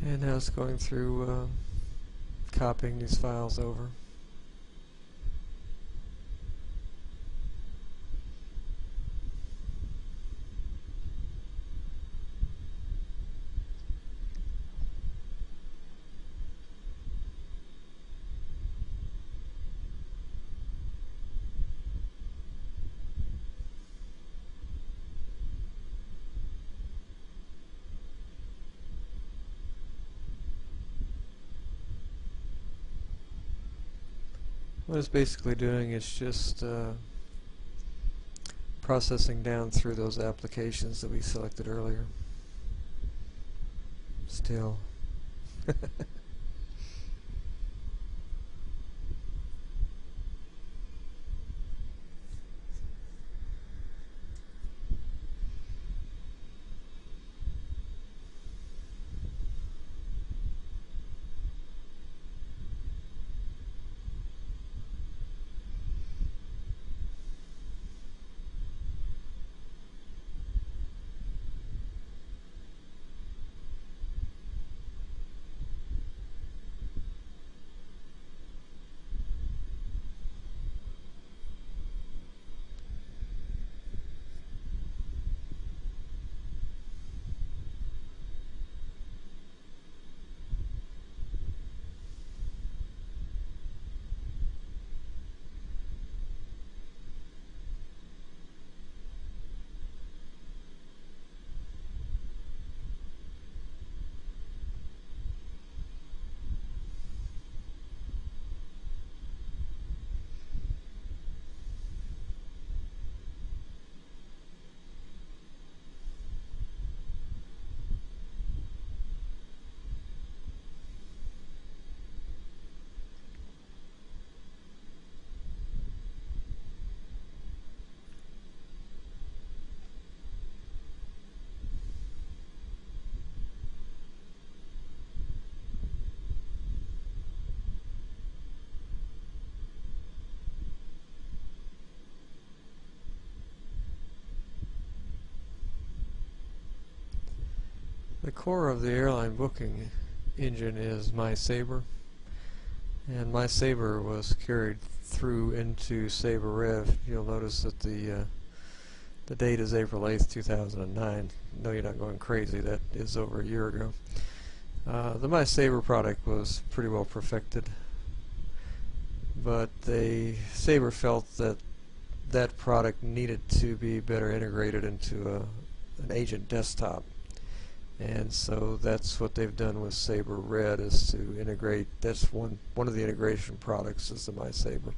And now it's going through copying these files over. What it's basically doing is just processing down through those applications that we selected earlier. Still. The core of the airline booking engine is my Sabre, and my Sabre was carried through into Sabre Rev. You'll notice that the date is April 8th, 2009. No, you're not going crazy. That is over a year ago. The My Sabre product was pretty well perfected, but Sabre felt that that product needed to be better integrated into an agent desktop. And so that's what they've done with Sabre Red, is to integrate. That's one of the integration products is the My Sabre.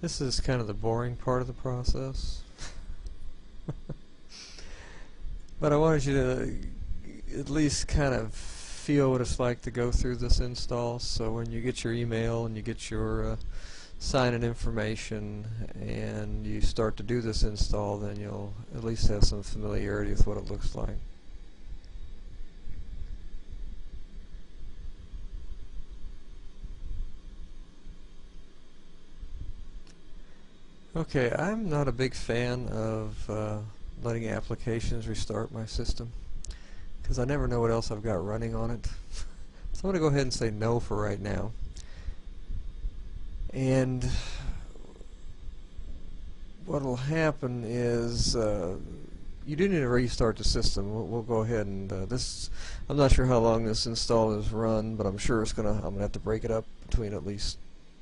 This is kind of the boring part of the process. But I wanted you to at least kind of feel what it's like to go through this install. So when you get your email and you get your sign-in information and you start to do this install, then you'll at least have some familiarity with what it looks like. Okay, I'm not a big fan of letting applications restart my system because I never know what else I've got running on it. So I'm going to go ahead and say no for right now. And what will happen is you do need to restart the system. We'll go ahead and this. I'm not sure how long this install is run, but I'm sure it's I'm gonna have to break it up between at least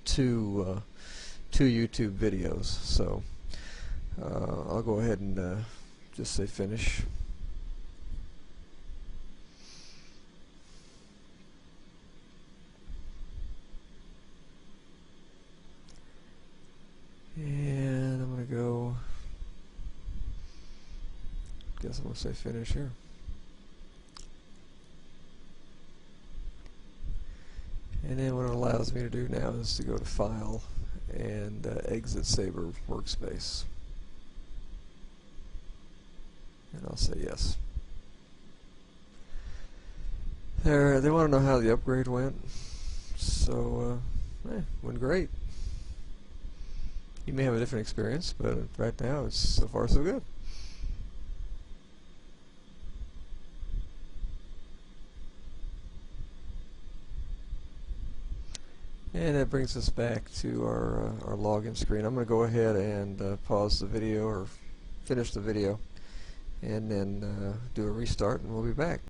two YouTube videos. So I'll go ahead and just say finish. And I'm going to go, guess I'm going to say finish here. And then what it allows me to do now is to go to File and exit Sabre Workspace. And I'll say yes. They want to know how the upgrade went. So, went great. You may have a different experience, but right now it's so far so good. And that brings us back to our login screen. I'm going to go ahead and pause the video or finish the video and then do a restart, and we'll be back.